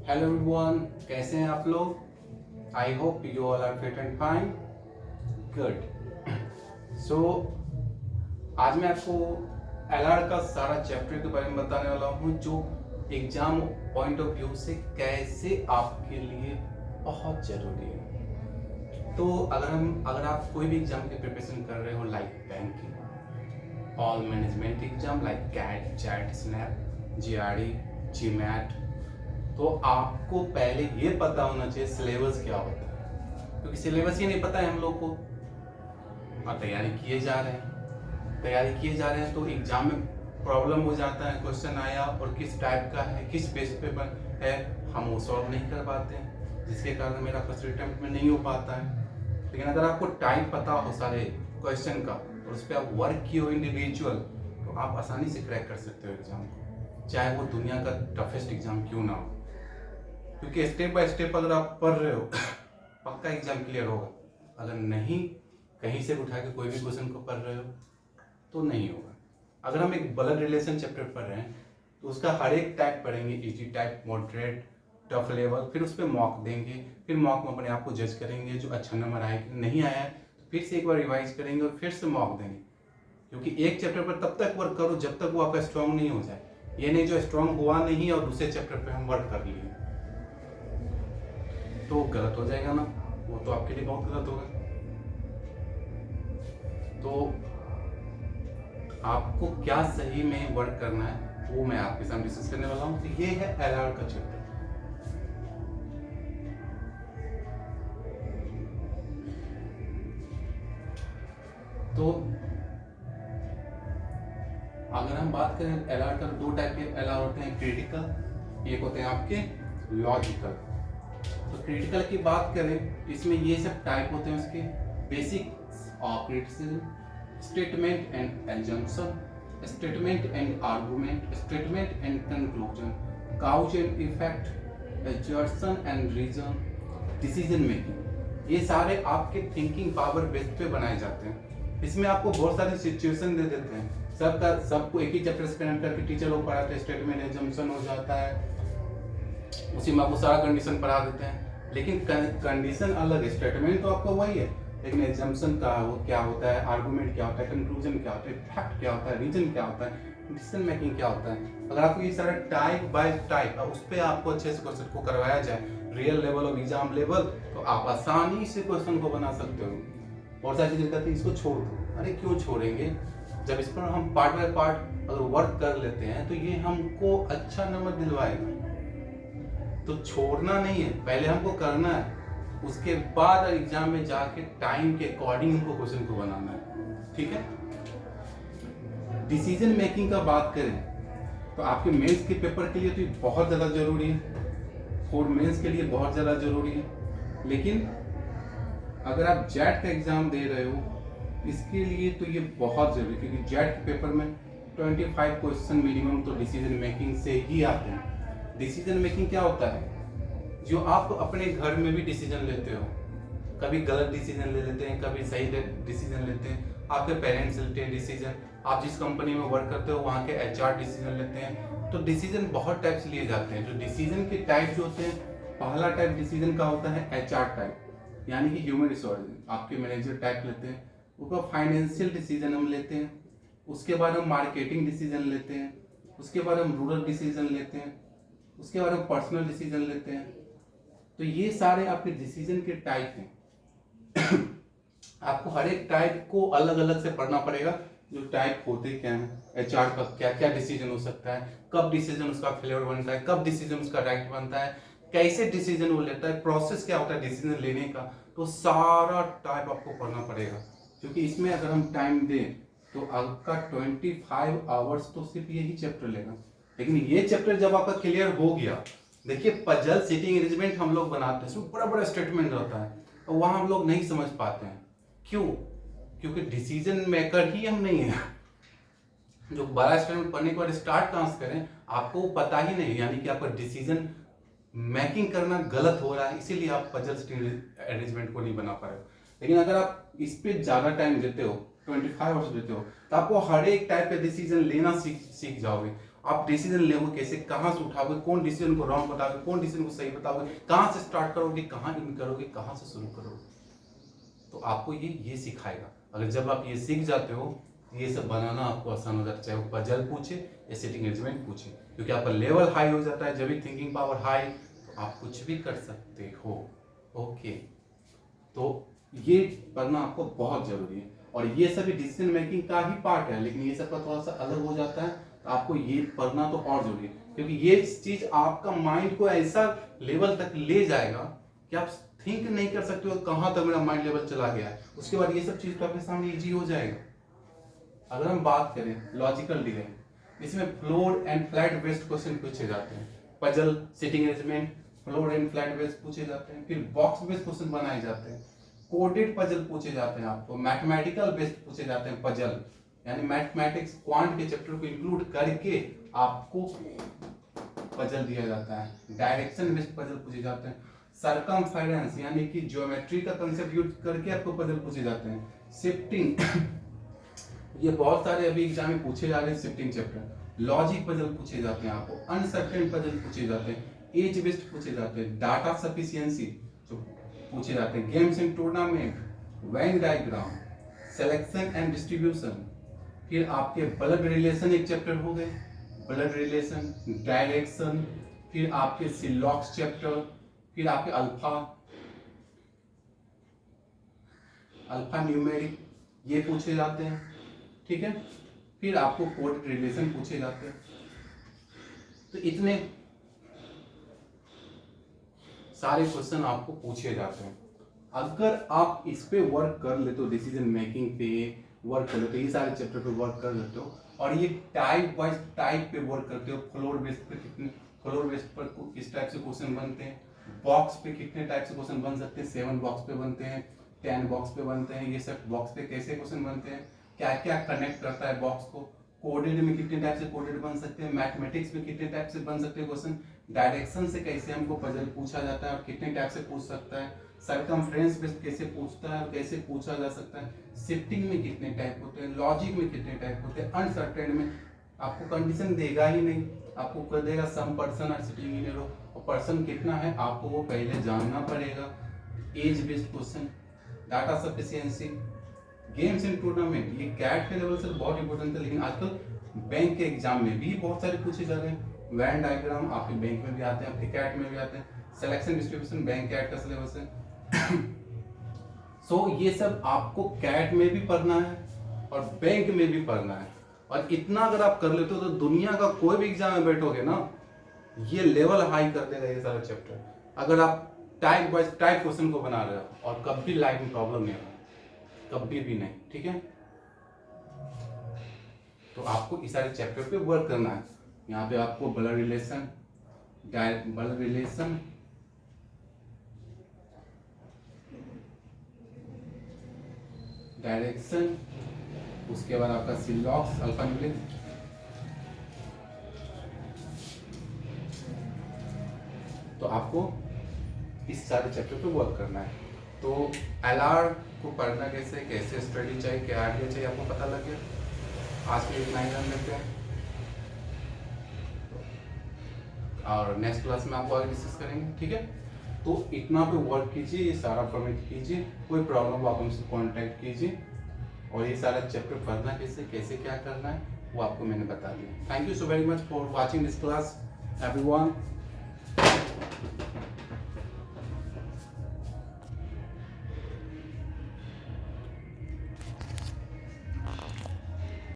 Hello everyone, कैसे हैं आप लोग? I hope you all are fit and fine. Good. So आज मैं आपको एलआर का सारा चैप्टर के बारे में बताने वाला हूँ, जो एग्जाम पॉइंट ऑफ व्यू से कैसे आपके लिए बहुत जरूरी है। तो अगर आप कोई भी एग्जाम की प्रिपरेशन कर रहे हो, like banking, all management exam like CAT, chat, SNAP, GRE, GMAT, तो आपको पहले ये पता होना चाहिए सिलेबस क्या होता है, क्योंकि सिलेबस ही नहीं पता है हम लोग को और तैयारी किए जा रहे हैं तो एग्जाम में प्रॉब्लम हो जाता है। क्वेश्चन आया और किस टाइप का है, किस बेस पे है, हम वो सॉल्व नहीं कर पाते हैं, जिसके कारण मेरा फर्स्ट अटेम्प्ट में नहीं हो पाता है। लेकिन अगर आपको टाइप पता हो सारे क्वेश्चन का और उस पर आप वर्क किए हो इंडिविजुअल, तो आप आसानी से क्रैक कर सकते हो एग्जाम को, चाहे वो दुनिया का टफेस्ट एग्जाम क्यों ना हो। क्योंकि स्टेप बाय स्टेप अगर आप पढ़ रहे हो पक्का एग्जाम क्लियर होगा। अगर नहीं, कहीं से उठा के कोई भी क्वेश्चन को पढ़ रहे हो तो नहीं होगा। अगर हम एक ब्लड रिलेशन चैप्टर पढ़ रहे हैं तो उसका हर एक टाइप पढ़ेंगे, easy type, moderate, tough level, फिर उस पर मॉक देंगे, फिर मॉक में अपने आप को जज करेंगे, जो अच्छा नंबर आया कि नहीं आया है तो फिर से एक बार रिवाइज करेंगे और फिर से मॉक देंगे। क्योंकि एक चैप्टर पर तब तक वर्क करो जब तक वो आपका स्ट्रांग नहीं हो जाए। ये नहीं जो स्ट्रांग हुआ नहीं और दूसरे चैप्टर पर हम वर्क कर लिए तो गलत हो जाएगा ना, वो तो आपके लिए बहुत गलत होगा। तो आपको क्या सही में वर्क करना है वो मैं आपके सामने डिस्कस करने वाला हूँ। तो ये है एलआर का चैप्टर। तो अगर हम बात करें एलआर का, दो टाइप के एलआर होते हैं, क्रिटिकल, एक होते हैं आपके लॉजिकल। तो क्रिटिकल की बात करें, इसमें ये सब टाइप होते हैं उसके, basic criticism, statement and assumption, statement and argument, statement and conclusion, cause and effect, assertion and reason, decision making. ये सारे आपके थिंकिंग पावर बेस पे बनाए जाते हैं। इसमें आपको बहुत सारे सिचुएशन दे देते हैं, सबको एक ही चैप्टर से कनेक्ट करके टीचर लोग पढ़ाते हैं। स्टेटमेंट एजम्पशन हो जाता है, उसी में आपको सारा कंडीशन पढ़ा देते हैं, लेकिन कंडीशन अलग है। स्टेटमेंट तो आपका वही है, लेकिन एग्जाम्पशन का क्या होता है, आर्गुमेंट क्या होता है, कंक्लूजन क्या होता है, फैक्ट क्या होता है, रीजन क्या होता है, डिसीजन मेकिंग क्या होता है। अगर आपको ये सारा टाइप बाय टाइप उस पर आपको अच्छे से क्वेश्चन को करवाया जाए, रियल लेवल और एग्जाम लेवल, तो आप आसानी से क्वेश्चन को बना सकते हो। और सारी चीजें कहते हैं इसको छोड़ दो। अरे क्यों छोड़ेंगे? जब इस पर हम पार्ट बाय पार्ट अगर वर्क कर लेते हैं तो ये हमको अच्छा नंबर दिलवाएगा। तो छोड़ना नहीं है, पहले हमको करना है, उसके बाद एग्जाम में जाके टाइम के अकॉर्डिंग हमको क्वेश्चन को बनाना है। ठीक है। डिसीजन मेकिंग का बात करें तो आपके मेंस के पेपर के लिए तो ये बहुत ज़्यादा जरूरी है, फॉर मेंस के लिए बहुत ज़्यादा जरूरी है। लेकिन अगर आप जेट का एग्जाम दे रहे हो इसके लिए तो ये बहुत जरूरी है, क्योंकि जेट के पेपर में 25 क्वेश्चन मिनिमम तो डिसीजन मेकिंग से ही आते हैं। डिसीजन मेकिंग क्या होता है? जो आप अपने घर में भी डिसीजन लेते हो, कभी गलत डिसीजन ले लेते हैं, कभी सही डिसीजन लेते हैं, आपके पेरेंट्स लेते हैं डिसीजन, आप जिस कंपनी में वर्क करते हो वहाँ के एचआर डिसीजन लेते हैं। तो डिसीजन बहुत टाइप से लिए जाते हैं। जो डिसीजन के टाइप जो होते हैं, पहला टाइप डिसीजन का होता है एचआर टाइप, यानी कि ह्यूमन रिसोर्स, आपके मैनेजर टाइप लेते हैं। उसका फाइनेंशियल डिसीजन हम लेते हैं, उसके बाद हम मार्केटिंग डिसीजन लेते हैं, उसके बाद हम रूरल डिसीजन लेते हैं, उसके बाद हम पर्सनल डिसीजन लेते हैं। तो ये सारे आपके डिसीजन के टाइप हैं। आपको हर एक टाइप को अलग अलग से पढ़ना पड़ेगा, जो टाइप होते क्या हैं, एचआर का क्या क्या डिसीजन हो सकता है, कब डिसीजन उसका फेलियर बनता है, कब डिसीजन उसका राइट बनता है, कैसे डिसीजन वो लेता है, प्रोसेस क्या होता है डिसीजन लेने का। तो सारा टाइप आपको पढ़ना पड़ेगा, क्योंकि इसमें अगर हम टाइम दें तो आपका 25 आवर्स तो सिर्फ यही चैप्टर लेगा। लेकिन ये चैप्टर जब आपका क्लियर हो गया, देखिए पजल सिटिंग अरेंजमेंट हम लोग बनाते हैं, इसमें बड़ा बड़ा स्टेटमेंट रहता है, और वहां हम लोग नहीं समझ पाते हैं। क्यों? क्योंकि डिसीजन मेकर ही हम नहीं है। जो बड़ा स्टेटमेंट पढ़ने के बाद स्टार्ट कहां से करें आपको पता ही नहीं, यानी कि आपका डिसीजन मेकिंग करना गलत हो रहा है, इसीलिए आप पजल सिटिंग अरेंजमेंट को नहीं बना पा रहे हो। लेकिन अगर आप इस पे ज्यादा टाइम देते हो, 25 आवर्स देते हो, तो आपको हर एक टाइप का डिसीजन लेना सीख जाओगे। आप डिसीजन लोगे कैसे, कहाँ से उठाओगे, कौन डिसीजन को रॉन्ग बताओगे, कौन डिसीजन को सही बताओगे, कहाँ से स्टार्ट करोगे, कहाँ इन करोगे, कहाँ से शुरू करोगे। तो आपको ये सिखाएगा। अगर जब आप ये सीख जाते हो, ये सब बनाना आपको आसान हो जाता है, चाहे वो पजल पूछे या सिटिंग अरेंजमेंट पूछे, क्योंकि आपका लेवल हाई हो जाता है। जब भी थिंकिंग पावर हाई, तो आप कुछ भी कर सकते हो। ओके, तो ये पढ़ना आपको बहुत जरूरी है, और ये सभी डिसीजन मेकिंग का ही पार्ट है, लेकिन ये सब का थोड़ा सा अलग हो जाता है। तो आपको ये पढ़ना तो और जरूरी है, क्योंकि ये चीज आपका माइंड को ऐसा लेवल तक ले जाएगा कि आप थिंक नहीं कर सकते हो कहां तक मेरा माइंड लेवल चला गया है। उसके बाद ये सब चीज तो आपके सामने इजी हो जाएगा। अगर हम बात करें लॉजिकल डिजाइन, इसमें floor and flat based question पूछे जाते हैं। Puzzle, sitting arrangement, floor and flat based पूछे जाते हैं। फिर बॉक्स बेस्ड क्वेश्चन बनाए जाते हैं, कोडेड पजल पूछे जाते हैं, आपको मैथमेटिकल बेस्ड पूछे जाते हैं पजल, यानी मैथमेटिक्स क्वांट के चैप्टर को इंक्लूड करके आपको पजल दिया जाता है। डायरेक्शन बेस्ड पजल पूछे जाते हैं। सरकमफेरेंस यानी कि ज्योमेट्री का कंसेप्ट यूज करके आपको पजल पूछे जाते हैं। शिफ्टिंग ये बहुत सारे अभी एग्जाम में पूछे जा रहे हैं, शिफ्टिंग चैप्टर। लॉजिक पजल पूछे जाते हैं आपको, अनसर्टेन पजल पूछे जाते हैं, एज बेस्ड पूछे जाते हैं, डाटा सफिशिएंसी जो पूछे जाते हैं, games and tournament, Venn diagram, selection and distribution. फिर आपके ब्लड रिलेशन एक चैप्टर हो गए, ब्लड रिलेशन, डायरेक्शन। फिर आपके सिलॉक्स चैप्टर, फिर आपके अल्फा न्यूमेरिक ये पूछे जाते हैं, ठीक है। फिर आपको कोड रिलेशन पूछे जाते हैं। तो इतने सारे क्वेश्चन आपको पूछे जाते हैं। अगर आप इस पे वर्क कर लेते हो, डिसीजन मेकिंग पे वर्क कर लेते हो, ये सारे चैप्टर पे वर्क कर लेते हो, और ये टाइप वाइज टाइप पे वर्क करते हो, फ्लोर बेस्ड पे कितने, फ्लोर बेस्ड पर किस टाइप से क्वेश्चन बनते हैं, बॉक्स पे कितने टाइप से क्वेश्चन बन सकते हैं, 7 बॉक्स पे बनते हैं, 10 बॉक्स पे बनते हैं, ये सब बॉक्स पे कैसे क्वेश्चन बनते हैं, क्या क्या कनेक्ट करता है बॉक्स को, कोडेड में कितने टाइप से कोडेड बन सकते हैं, मैथमेटिक्स में कितने टाइप से बन सकते हैं क्वेश्चन, डायरेक्शन से कैसे हमको पजल पूछा जाता है और कितने टाइप से पूछ सकता है, सरकमफ्रेंस बेस्ड कैसे पूछता है और कैसे पूछा जा सकता है, शिफ्टिंग में कितने टाइप होते हैं, लॉजिक में कितने टाइप होते हैं, अनसर्टेन में आपको कंडीशन देगा ही नहीं, आपको कर देगा some person are sitting in a row, और पर्सन कितना है आपको वो पहले जानना पड़ेगा। Age based question, data sufficiency, games and tournament, ये कैट के लेवल से बहुत इंपॉर्टेंट है, लेकिन आजकल बैंक के एग्जाम में भी बहुत सारे पूछे जा रहे हैं। वैन डायग्राम आपके बैंक में भी आते हैं, आपके कैट में भी आते हैं, सिलेक्शन डिस्ट्रीब्यूशन बैंक कैट का सिलेबस है। सो ये सब आपको कैट में भी पढ़ना है और बैंक में भी पढ़ना है, और इतना अगर आप कर लेते हो तो दुनिया का कोई भी एग्जाम में बैठोगे ना, ये लेवल हाई कर देगा ये सारा चैप्टर, अगर आप टाइप वाइज टाइप क्वेश्चन को बना रहे हो। और कभी लाइफ में प्रॉब्लम नहीं होगा, कभी भी नहीं, ठीक है। तो आपको इस सारे चैप्टर पे वर्क करना है। यहाँ पे आपको ब्लड रिलेशन, डायरेक्शन, उसके बाद आपका सिलॉक्स, अल्फा न्यूमेरिक, तो आपको इस सारे चैप्टर पे वर्क करना है। तो एलआर को पढ़ना कैसे, कैसे स्टडी चाहिए, क्या आइडिया चाहिए, आपको पता लग गया। आज के लिए इतना ही जान लेते हैं, और नेक्स्ट क्लास में आपको आगे डिस्कस करेंगे, ठीक है। तो इतना पे वर्क कीजिए, ये सारा फॉर्मेट कीजिए, कोई प्रॉब्लम हो आप हमसे कांटेक्ट कीजिए, और ये सारा चैप्टर पढ़ना कैसे, कैसे क्या करना है वो आपको मैंने बता दिया। Thank you so very much for watching this class everyone.